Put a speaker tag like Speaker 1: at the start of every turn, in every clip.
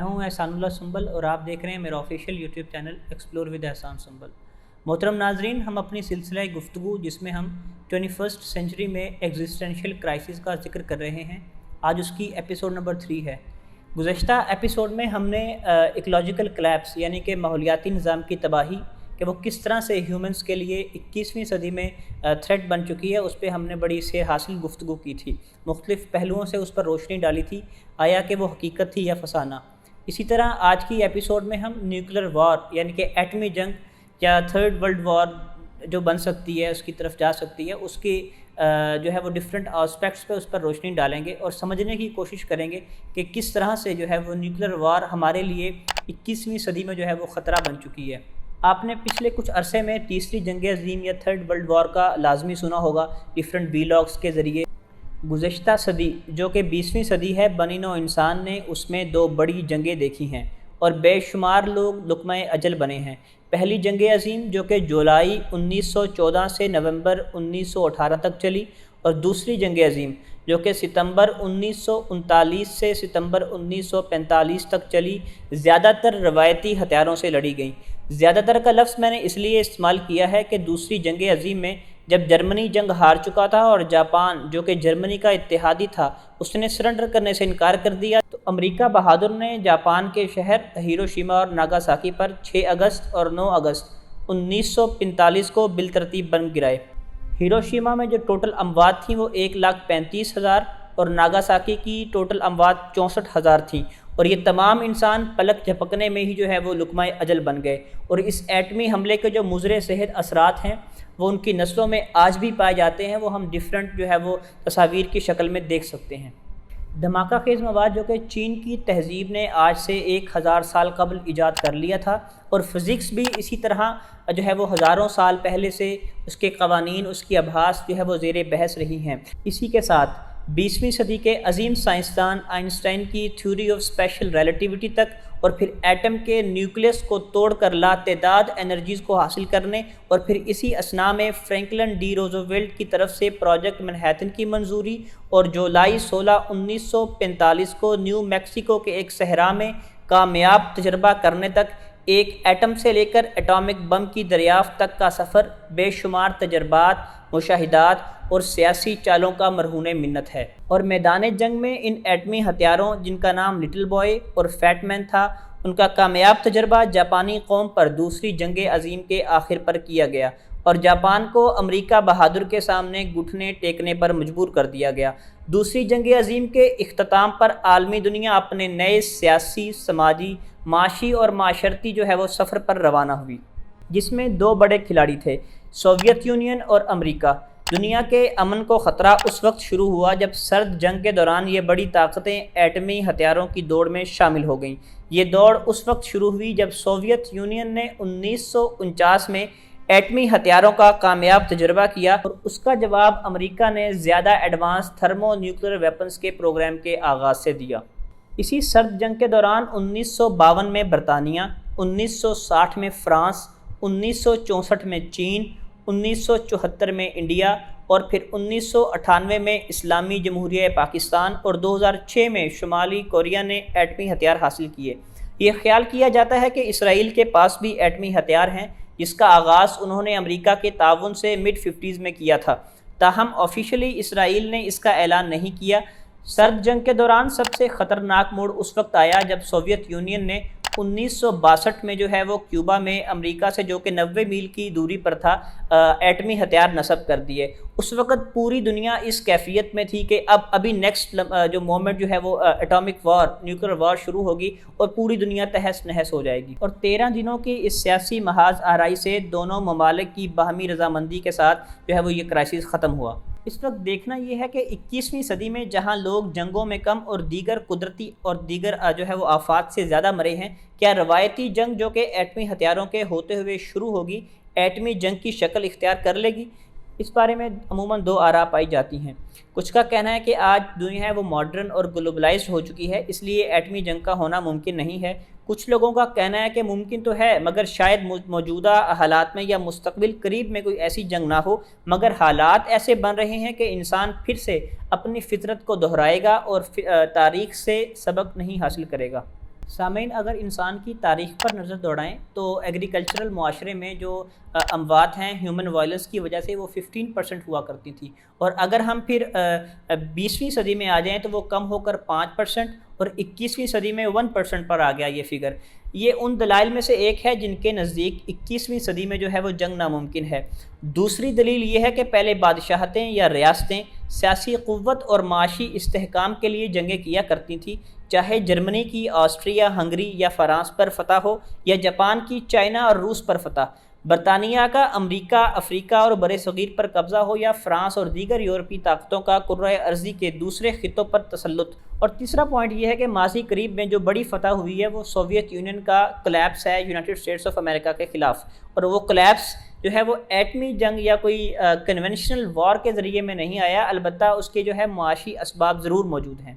Speaker 1: میں ہوں احسان اللہ سنبل اور آپ دیکھ رہے ہیں میرا official YouTube channel explore with Ehsan Sumbul. محترم ناظرین، ہم اپنی سلسلہ گفتگو جس میں ہم 21 سینچری میں ایگزسٹینشیل کرائسس کا ذکر کر رہے ہیں، آج اس کی ایپیسوڈ نمبر 3 ہے۔ گزشتہ ایپیسوڈ میں ہم نے ایکولوجیکل کلیپس یعنی کہ ماحولیاتی نظام کی تباہی کہ وہ کس طرح سے ہیومنس کے لیے 21ویں صدی میں تھریٹ بن چکی ہے، اس پہ ہم نے بڑی سیر حاصل گفتگو کی تھی، مختلف پہلوؤں سے اس پر روشنی ڈالی تھی، آیا کہ وہ حقیقت تھی یا فسانہ۔ اسی طرح آج کی ایپیسوڈ میں ہم نیوکلیر وار یعنی کہ ایٹمی جنگ یا تھرڈ ورلڈ وار جو بن سکتی ہے، اس کی طرف جا سکتی ہے، اس کی جو ہے وہ ڈفرینٹ آسپیکٹس پہ اس پر روشنی ڈالیں گے اور سمجھنے کی کوشش کریں گے کہ کس طرح سے جو ہے وہ نیوکلیر وار ہمارے لیے 21ویں صدی میں جو ہے وہ خطرہ بن چکی ہے۔ آپ نے پچھلے کچھ عرصے میں تیسری جنگ عظیم یا تھرڈ ورلڈ وار کا لازمی سنا ہوگا ڈفرینٹ ویلاگس کے ذریعے۔ گزشتہ صدی جو کہ 20ویں صدی ہے، بنی نوع انسان نے اس میں 2 بڑی جنگیں دیکھی ہیں اور بے شمار لوگ لقمہ اجل بنے ہیں۔ پہلی جنگ عظیم جو کہ جولائی 1914 سے نومبر 1918 تک چلی، اور دوسری جنگ عظیم جو کہ ستمبر 1939 سے ستمبر 1945 تک چلی، زیادہ تر روایتی ہتھیاروں سے لڑی گئیں۔ زیادہ تر کا لفظ میں نے اس لیے استعمال کیا ہے کہ دوسری جنگ عظیم میں جب جرمنی جنگ ہار چکا تھا اور جاپان جو کہ جرمنی کا اتحادی تھا اس نے سرنڈر کرنے سے انکار کر دیا، تو امریکہ بہادر نے جاپان کے شہر ہیروشیما اور ناگاساکی پر 6 اگست اور 9 اگست 1945 کو بالترتیب بم گرائے۔ ہیروشیما میں جو ٹوٹل اموات تھیں وہ 1,35,000 اور ناگاساکی کی ٹوٹل اموات 64,000 تھیں، اور یہ تمام انسان پلک جھپکنے میں ہی جو ہے وہ لقمہ اجل بن گئے۔ اور اس ایٹمی حملے کے جو مضر صحت اثرات ہیں وہ ان کی نسلوں میں آج بھی پائے جاتے ہیں، وہ ہم ڈفرینٹ جو ہے وہ تصاویر کی شکل میں دیکھ سکتے ہیں۔ دھماکہ خیز مواد جو کہ چین کی تہذیب نے آج سے 1000 سال قبل ایجاد کر لیا تھا، اور فزکس بھی اسی طرح جو ہے وہ ہزاروں سال پہلے سے اس کے قوانین، اس کی ابحاث جو ہے وہ زیر بحث رہی ہیں۔ اسی کے ساتھ 20ویں صدی کے عظیم سائنسدان آئنسٹائن کی تھیوری آف اسپیشل ریلیٹیوٹی تک، اور پھر ایٹم کے نیوکلیس کو توڑ کر لاتعداد انرجیز کو حاصل کرنے، اور پھر اسی اثناء میں فرینکلن ڈی روزویلٹ کی طرف سے پروجیکٹ منہیٹن کی منظوری، اور جولائی 16 1945 کو نیو میکسیکو کے ایک صحرا میں کامیاب تجربہ کرنے تک، ایک ایٹم سے لے کر ایٹامک بم کی دریافت تک کا سفر بے شمار تجربات، مشاہدات اور سیاسی چالوں کا مرہون منت ہے۔ اور میدان جنگ میں ان ایٹمی ہتھیاروں جن کا نام لٹل بوائے اور فیٹ مین تھا، ان کا کامیاب تجربہ جاپانی قوم پر دوسری جنگ عظیم کے آخر پر کیا گیا، اور جاپان کو امریکہ بہادر کے سامنے گھٹنے ٹیکنے پر مجبور کر دیا گیا۔ دوسری جنگ عظیم کے اختتام پر عالمی دنیا اپنے نئے سیاسی، سماجی، معاشی اور معاشرتی جو ہے وہ سفر پر روانہ ہوئی، جس میں 2 بڑے کھلاڑی تھے، سوویت یونین اور امریکہ۔ دنیا کے امن کو خطرہ اس وقت شروع ہوا جب سرد جنگ کے دوران یہ بڑی طاقتیں ایٹمی ہتھیاروں کی دوڑ میں شامل ہو گئیں۔ یہ دوڑ اس وقت شروع ہوئی جب سوویت یونین نے 1949 میں ایٹمی ہتھیاروں کا کامیاب تجربہ کیا، اور اس کا جواب امریکہ نے زیادہ ایڈوانس تھرمو نیوکلیر ویپنز کے پروگرام کے آغاز سے دیا۔ اسی سرد جنگ کے دوران 1952 میں برطانیہ، 1960 میں فرانس، 1964 میں چین، 1974 میں انڈیا، اور پھر 1998 میں اسلامی جمہوریہ پاکستان اور 2006 میں شمالی کوریا نے ایٹمی ہتھیار حاصل کیے۔ یہ خیال کیا جاتا ہے کہ اسرائیل کے پاس بھی ایٹمی ہتھیار ہیں، جس کا آغاز انہوں نے امریکہ کے تعاون سے مڈ 50s میں کیا تھا، تاہم آفیشلی اسرائیل نے اس کا اعلان نہیں کیا۔ سرد جنگ کے دوران سب سے خطرناک موڑ اس وقت آیا جب سوویت یونین نے 1962 میں جو ہے وہ کیوبا میں امریکہ سے جو کہ 90 میل کی دوری پر تھا ایٹمی ہتھیار نصب کر دیے۔ اس وقت پوری دنیا اس کیفیت میں تھی کہ ابھی نیکسٹ جو مومنٹ جو ہے وہ ایٹامک وار، نیوکلیر وار شروع ہوگی اور پوری دنیا تہس نہس ہو جائے گی۔ اور 13 دنوں کی اس سیاسی محاذ آرائی سے دونوں ممالک کی باہمی رضامندی کے ساتھ جو ہے وہ یہ کرائسس ختم ہوا۔ اس وقت دیکھنا یہ ہے کہ 21ویں صدی میں جہاں لوگ جنگوں میں کم اور دیگر قدرتی اور دیگر جو ہے وہ آفات سے زیادہ مرے ہیں، کیا روایتی جنگ جو کہ ایٹمی ہتھیاروں کے ہوتے ہوئے شروع ہوگی، ایٹمی جنگ کی شکل اختیار کر لے گی؟ اس بارے میں عموماً 2 آراء پائی جاتی ہیں۔ کچھ کا کہنا ہے کہ آج دنیا ہے وہ ماڈرن اور گلوبلائزڈ ہو چکی ہے، اس لیے ایٹمی جنگ کا ہونا ممکن نہیں ہے۔ کچھ لوگوں کا کہنا ہے کہ ممکن تو ہے مگر شاید موجودہ حالات میں یا مستقبل قریب میں کوئی ایسی جنگ نہ ہو، مگر حالات ایسے بن رہے ہیں کہ انسان پھر سے اپنی فطرت کو دہرائے گا اور تاریخ سے سبق نہیں حاصل کرے گا۔ سامعین، اگر انسان کی تاریخ پر نظر دوڑائیں تو ایگریکلچرل معاشرے میں جو اموات ہیں ہیومن وائلنس کی وجہ سے وہ 15% ہوا کرتی تھی، اور اگر ہم پھر 20ویں صدی میں آ جائیں تو وہ کم ہو کر 5%، اور 21ویں صدی میں 1% پر آ گیا یہ فگر۔ یہ ان دلائل میں سے ایک ہے جن کے نزدیک 21ویں صدی میں جو ہے وہ جنگ ناممکن ہے۔ دوسری دلیل یہ ہے کہ پہلے بادشاہتیں یا ریاستیں سیاسی قوت اور معاشی استحکام کے لیے جنگیں کیا کرتی تھیں، چاہے جرمنی کی آسٹریا ہنگری یا فرانس پر فتح ہو، یا جاپان کی چائنا اور روس پر فتح، برطانیہ کا امریکہ، افریقہ اور بر صغیر پر قبضہ ہو، یا فرانس اور دیگر یورپی طاقتوں کا کرۂ ارضی کے دوسرے خطوں پر تسلط۔ اور تیسرا پوائنٹ یہ ہے کہ ماضی قریب میں جو بڑی فتح ہوئی ہے وہ سوویت یونین کا کلیپس ہے یونائٹڈ اسٹیٹس آف امریکہ کے خلاف، اور وہ کلیپس جو ہے وہ ایٹمی جنگ یا کوئی کنونشنل وار کے ذریعے میں نہیں آیا، البتہ اس کے جو ہے معاشی اسباب ضرور موجود ہیں۔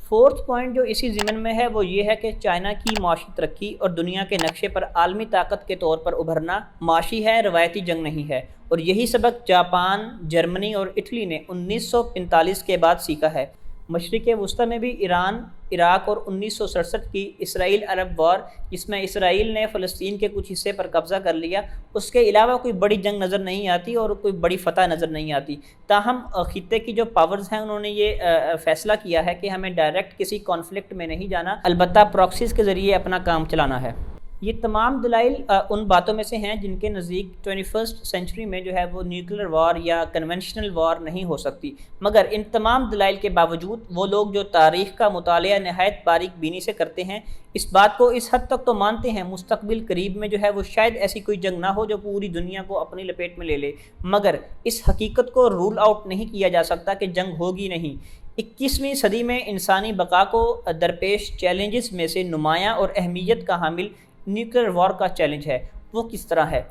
Speaker 1: فورتھ پوائنٹ جو اسی ضمن میں ہے وہ یہ ہے کہ چائنا کی معاشی ترقی اور دنیا کے نقشے پر عالمی طاقت کے طور پر ابھرنا معاشی ہے، روایتی جنگ نہیں ہے، اور یہی سبق جاپان، جرمنی اور اٹلی نے 1945 کے بعد سیکھا ہے۔ مشرق وسطی میں بھی ایران، عراق اور 1967 کی اسرائیل عرب وار، جس میں اسرائیل نے فلسطین کے کچھ حصے پر قبضہ کر لیا، اس کے علاوہ کوئی بڑی جنگ نظر نہیں آتی اور کوئی بڑی فتح نظر نہیں آتی۔ تاہم خطے کی جو پاورز ہیں انہوں نے یہ فیصلہ کیا ہے کہ ہمیں ڈائریکٹ کسی کانفلکٹ میں نہیں جانا، البتہ پراکسیز کے ذریعے اپنا کام چلانا ہے۔ یہ تمام دلائل ان باتوں میں سے ہیں جن کے نزدیک 21 سینچری میں جو ہے وہ نیوکلیر وار یا کنونشنل وار نہیں ہو سکتی، مگر ان تمام دلائل کے باوجود وہ لوگ جو تاریخ کا مطالعہ نہایت باریک بینی سے کرتے ہیں اس بات کو اس حد تک تو مانتے ہیں مستقبل قریب میں جو ہے وہ شاید ایسی کوئی جنگ نہ ہو جو پوری دنیا کو اپنی لپیٹ میں لے لے، مگر اس حقیقت کو رول آؤٹ نہیں کیا جا سکتا کہ جنگ ہوگی نہیں۔ 21ویں صدی میں انسانی بقا کو درپیش چیلنجز میں سے نمایاں اور اہمیت کا حامل نیوکلیر وار کا چیلنج ہے۔ وہ کس طرح ہے؟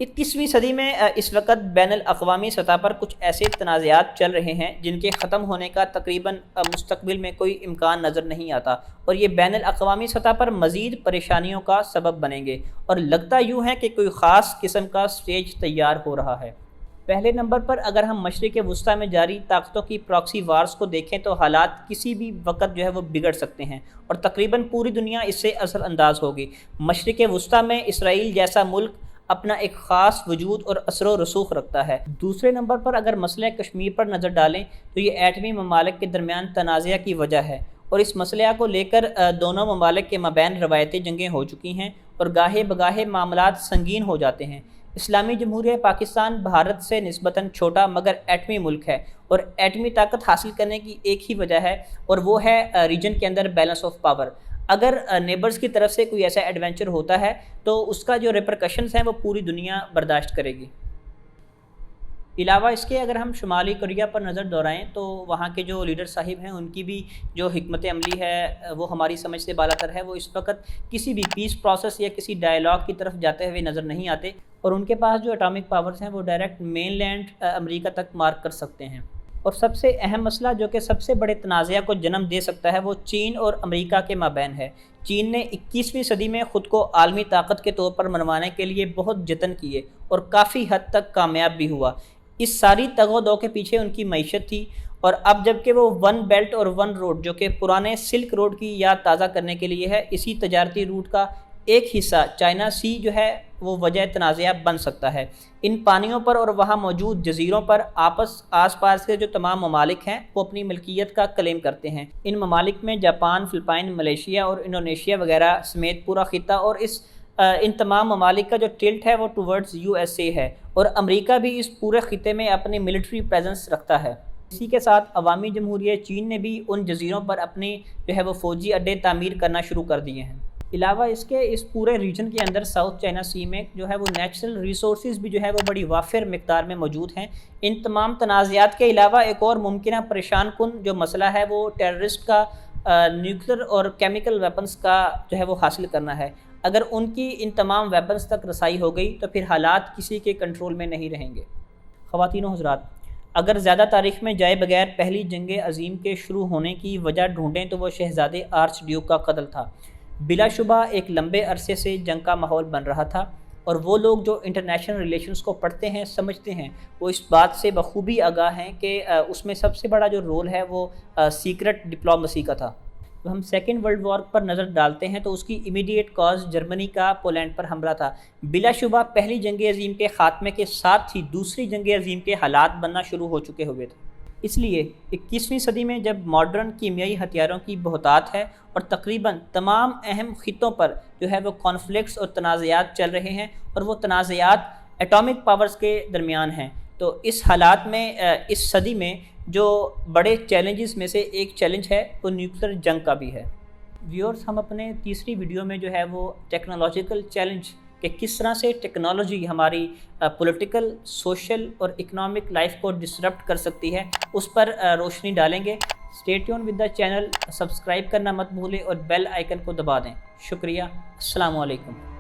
Speaker 1: 21ویں صدی میں اس وقت بین الاقوامی سطح پر کچھ ایسے تنازعات چل رہے ہیں جن کے ختم ہونے کا تقریباً مستقبل میں کوئی امکان نظر نہیں آتا، اور یہ بین الاقوامی سطح پر مزید پریشانیوں کا سبب بنیں گے، اور لگتا یوں ہے کہ کوئی خاص قسم کا سٹیج تیار ہو رہا ہے۔ پہلے نمبر پر اگر ہم مشرق وسطی میں جاری طاقتوں کی پراکسی وارز کو دیکھیں تو حالات کسی بھی وقت جو ہے وہ بگڑ سکتے ہیں، اور تقریباً پوری دنیا اس سے اثر انداز ہوگی۔ مشرق وسطی میں اسرائیل جیسا ملک اپنا ایک خاص وجود اور اثر و رسوخ رکھتا ہے۔ دوسرے نمبر پر اگر مسئلہ کشمیر پر نظر ڈالیں تو یہ ایٹمی ممالک کے درمیان تنازع کی وجہ ہے، اور اس مسئلہ کو لے کر دونوں ممالک کے مابین روایتی جنگیں ہو چکی ہیں، اور گاہے بگاہے معاملات سنگین ہو جاتے ہیں۔ اسلامی جمہوریہ پاکستان بھارت سے نسبتاً چھوٹا مگر ایٹمی ملک ہے، اور ایٹمی طاقت حاصل کرنے کی ایک ہی وجہ ہے، اور وہ ہے ریجن کے اندر بیلنس آف پاور۔ اگر نیبرز کی طرف سے کوئی ایسا ایڈونچر ہوتا ہے تو اس کا جو ریپرکشنز ہیں وہ پوری دنیا برداشت کرے گی۔ علاوہ اس کے اگر ہم شمالی کوریا پر نظر دوڑائیں تو وہاں کے جو لیڈر صاحب ہیں ان کی بھی جو حکمت عملی ہے وہ ہماری سمجھ سے بالاتر ہے۔ وہ اس وقت کسی بھی پیس پروسیس یا کسی ڈائلاگ کی طرف جاتے ہوئے نظر نہیں آتے، اور ان کے پاس جو اٹامک پاورز ہیں وہ ڈائریکٹ مین لینڈ امریکہ تک مارک کر سکتے ہیں۔ اور سب سے اہم مسئلہ جو کہ سب سے بڑے تنازع کو جنم دے سکتا ہے وہ چین اور امریکہ کے مابین ہے۔ چین نے 21ویں صدی میں خود کو عالمی طاقت کے طور پر منوانے کے لیے بہت جتن کیے اور کافی حد تک کامیاب بھی ہوا۔ اس ساری تگ و دو کے پیچھے ان کی معیشت تھی، اور اب جب کہ وہ ون بیلٹ اور ون روڈ جو کہ پرانے سلک روڈ کی یاد تازہ کرنے کے لیے ہے، اسی تجارتی روٹ کا ایک حصہ چائنا سی جو ہے وہ وجہ تنازع بن سکتا ہے۔ ان پانیوں پر اور وہاں موجود جزیروں پر آس پاس کے جو تمام ممالک ہیں وہ اپنی ملکیت کا کلیم کرتے ہیں۔ ان ممالک میں جاپان، فلپائن، ملیشیا اور انڈونیشیا وغیرہ سمیت پورا خطہ، اور ان تمام ممالک کا جو ٹلٹ ہے وہ ٹورڈز USA ہے، اور امریکہ بھی اس پورے خطے میں اپنی ملٹری پریزنس رکھتا ہے۔ اسی کے ساتھ عوامی جمہوریہ چین نے بھی ان جزیروں پر اپنے جو ہے وہ فوجی اڈے تعمیر کرنا شروع کر دیے ہیں۔ علاوہ اس کے اس پورے ریجن کے اندر ساؤتھ چائنا سی میں جو ہے وہ نیچرل ریسورسز بھی جو ہے وہ بڑی وافر مقدار میں موجود ہیں۔ ان تمام تنازعات کے علاوہ ایک اور ممکنہ پریشان کن جو مسئلہ ہے وہ ٹیررسٹ کا نیوکلیر اور کیمیکل ویپنز کا جو ہے وہ حاصل کرنا ہے۔ اگر ان کی ان تمام ویپنز تک رسائی ہو گئی تو پھر حالات کسی کے کنٹرول میں نہیں رہیں گے۔ خواتین و حضرات، اگر زیادہ تاریخ میں جائے بغیر پہلی جنگ عظیم کے شروع ہونے کی وجہ ڈھونڈیں تو وہ شہزادے آرچ ڈیوک کا قتل تھا۔ بلا شبہ ایک لمبے عرصے سے جنگ کا ماحول بن رہا تھا، اور وہ لوگ جو انٹرنیشنل ریلیشنز کو پڑھتے ہیں سمجھتے ہیں وہ اس بات سے بخوبی آگاہ ہیں کہ اس میں سب سے بڑا جو رول ہے وہ سیکرٹ ڈپلومیسی کا تھا۔ ہم سیکنڈ ورلڈ وار پر نظر ڈالتے ہیں تو اس کی امیڈیٹ کاز جرمنی کا پولینڈ پر حملہ تھا۔ بلا شبہ پہلی جنگ عظیم کے خاتمے کے ساتھ ہی دوسری جنگ عظیم کے حالات بننا شروع ہو چکے ہوئے تھے۔ اس لیے 21ویں صدی میں جب ماڈرن کیمیائی ہتھیاروں کی بہتات ہے اور تقریباً تمام اہم خطوں پر جو ہے وہ کانفلکٹس اور تنازعات چل رہے ہیں، اور وہ تنازعات ایٹامک پاورز کے درمیان ہیں، تو اس حالات میں اس صدی میں جو بڑے چیلنجز میں سے ایک چیلنج ہے وہ نیوکلیر جنگ کا بھی ہے۔ ویورز، ہم اپنے تیسری ویڈیو میں جو ہے وہ ٹیکنالوجیکل چیلنج کہ کس طرح سے ٹیکنالوجی ہماری پولیٹیکل، سوشل اور اکنامک لائف کو ڈسرپٹ کر سکتی ہے، اس پر روشنی ڈالیں گے۔ Stay tune with the channel, subscribe کرنا مت بھولیں اور بیل آئیکن کو دبا دیں۔ شکریہ، السلام علیکم۔